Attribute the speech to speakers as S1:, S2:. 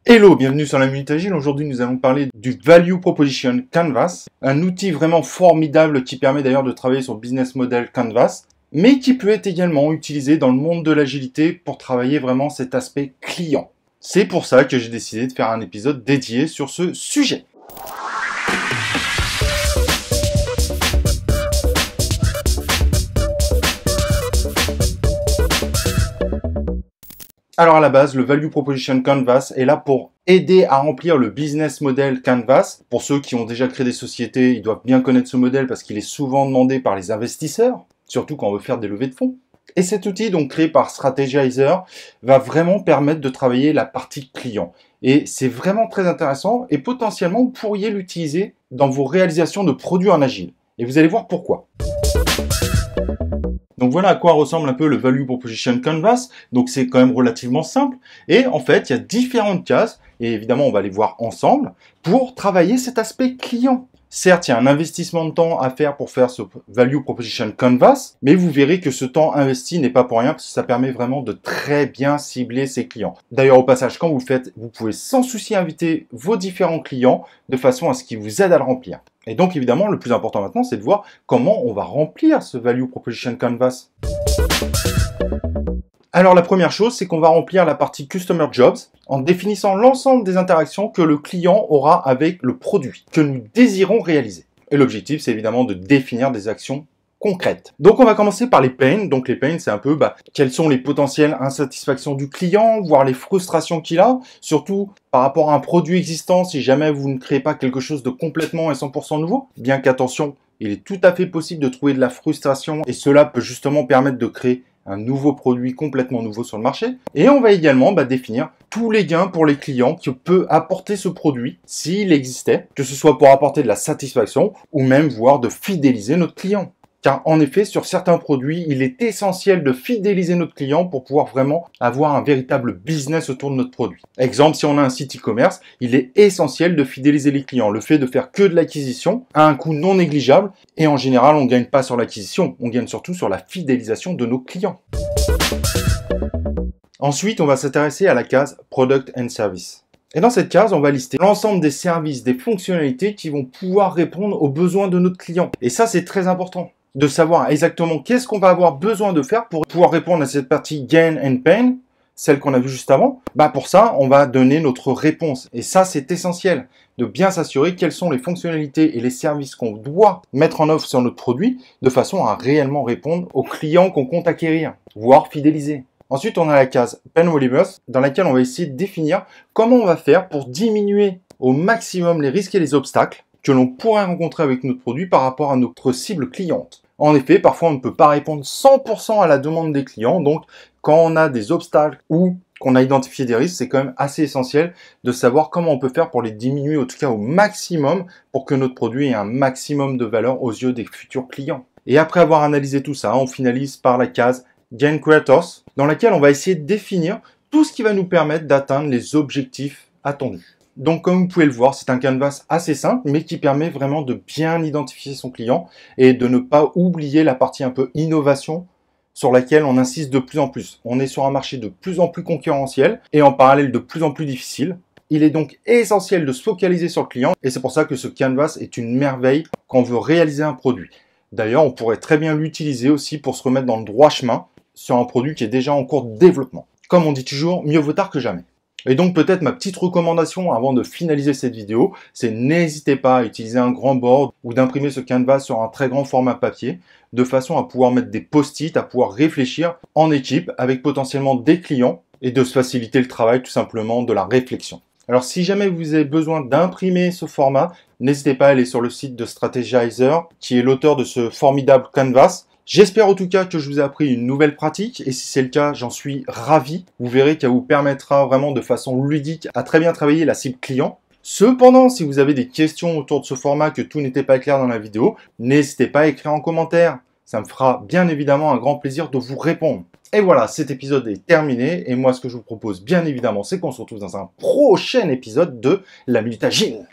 S1: Hello, bienvenue sur la Minute Agile. Aujourd'hui, nous allons parler du Value Proposition Canvas, un outil vraiment formidable qui permet d'ailleurs de travailler sur Business Model Canvas, mais qui peut être également utilisé dans le monde de l'agilité pour travailler vraiment cet aspect client. C'est pour ça que j'ai décidé de faire un épisode dédié sur ce sujet. Alors à la base, le Value Proposition Canvas est là pour aider à remplir le Business Model Canvas. Pour ceux qui ont déjà créé des sociétés, ils doivent bien connaître ce modèle parce qu'il est souvent demandé par les investisseurs, surtout quand on veut faire des levées de fonds. Et cet outil, donc créé par Strategizer, va vraiment permettre de travailler la partie client. Et c'est vraiment très intéressant et potentiellement, vous pourriez l'utiliser dans vos réalisations de produits en agile. Et vous allez voir pourquoi. Donc voilà à quoi ressemble un peu le Value Proposition Canvas. Donc c'est quand même relativement simple. Et en fait, il y a différentes cases, et évidemment on va les voir ensemble, pour travailler cet aspect client. Certes, il y a un investissement de temps à faire pour faire ce Value Proposition Canvas, mais vous verrez que ce temps investi n'est pas pour rien, parce que ça permet vraiment de très bien cibler ses clients. D'ailleurs, au passage, quand vous le faites, vous pouvez sans souci inviter vos différents clients, de façon à ce qu'ils vous aident à le remplir. Et donc, évidemment, le plus important maintenant, c'est de voir comment on va remplir ce Value Proposition Canvas. Alors, la première chose, c'est qu'on va remplir la partie Customer Jobs en définissant l'ensemble des interactions que le client aura avec le produit que nous désirons réaliser. Et l'objectif, c'est évidemment de définir des actions concrètes. Donc, on va commencer par les pains. Donc, les pains, c'est un peu quelles sont les potentielles insatisfactions du client, voire les frustrations qu'il a, surtout par rapport à un produit existant, si jamais vous ne créez pas quelque chose de complètement et 100% nouveau. Bien qu'attention, il est tout à fait possible de trouver de la frustration et cela peut justement permettre de créer un nouveau produit complètement nouveau sur le marché. Et on va également définir tous les gains pour les clients que peut apporter ce produit s'il existait, que ce soit pour apporter de la satisfaction ou même voire de fidéliser notre client. Car en effet, sur certains produits, il est essentiel de fidéliser notre client pour pouvoir vraiment avoir un véritable business autour de notre produit. Exemple, si on a un site e-commerce, il est essentiel de fidéliser les clients. Le fait de faire que de l'acquisition à un coût non négligeable, et en général, on ne gagne pas sur l'acquisition, on gagne surtout sur la fidélisation de nos clients. Ensuite, on va s'intéresser à la case Product and Service. Et dans cette case, on va lister l'ensemble des services, des fonctionnalités qui vont pouvoir répondre aux besoins de notre client. Et ça, c'est très important de savoir exactement qu'est-ce qu'on va avoir besoin de faire pour pouvoir répondre à cette partie Gain and Pain, celle qu'on a vue juste avant. Pour ça, on va donner notre réponse. Et ça, c'est essentiel de bien s'assurer quelles sont les fonctionnalités et les services qu'on doit mettre en œuvre sur notre produit de façon à réellement répondre aux clients qu'on compte acquérir, voire fidéliser. Ensuite, on a la case Pain Relievers, dans laquelle on va essayer de définir comment on va faire pour diminuer au maximum les risques et les obstacles que l'on pourrait rencontrer avec notre produit par rapport à notre cible cliente. En effet, parfois on ne peut pas répondre 100% à la demande des clients, donc quand on a des obstacles ou qu'on a identifié des risques, c'est quand même assez essentiel de savoir comment on peut faire pour les diminuer, en tout cas au maximum, pour que notre produit ait un maximum de valeur aux yeux des futurs clients. Et après avoir analysé tout ça, on finalise par la case Gain Creators, dans laquelle on va essayer de définir tout ce qui va nous permettre d'atteindre les objectifs attendus. Donc comme vous pouvez le voir, c'est un canvas assez simple, mais qui permet vraiment de bien identifier son client et de ne pas oublier la partie un peu innovation sur laquelle on insiste de plus en plus. On est sur un marché de plus en plus concurrentiel et en parallèle de plus en plus difficile. Il est donc essentiel de se focaliser sur le client et c'est pour ça que ce canvas est une merveille quand on veut réaliser un produit. D'ailleurs, on pourrait très bien l'utiliser aussi pour se remettre dans le droit chemin sur un produit qui est déjà en cours de développement. Comme on dit toujours, mieux vaut tard que jamais. Et donc peut-être ma petite recommandation avant de finaliser cette vidéo, c'est n'hésitez pas à utiliser un grand board ou d'imprimer ce canvas sur un très grand format papier, de façon à pouvoir mettre des post-it, à pouvoir réfléchir en équipe avec potentiellement des clients et de se faciliter le travail tout simplement de la réflexion. Alors si jamais vous avez besoin d'imprimer ce format, n'hésitez pas à aller sur le site de Strategizer qui est l'auteur de ce formidable canvas. J'espère en tout cas que je vous ai appris une nouvelle pratique et si c'est le cas, j'en suis ravi. Vous verrez qu'elle vous permettra vraiment de façon ludique à très bien travailler la cible client. Cependant, si vous avez des questions autour de ce format, que tout n'était pas clair dans la vidéo, n'hésitez pas à écrire en commentaire. Ça me fera bien évidemment un grand plaisir de vous répondre. Et voilà, cet épisode est terminé et moi ce que je vous propose bien évidemment, c'est qu'on se retrouve dans un prochain épisode de la Minute Agile.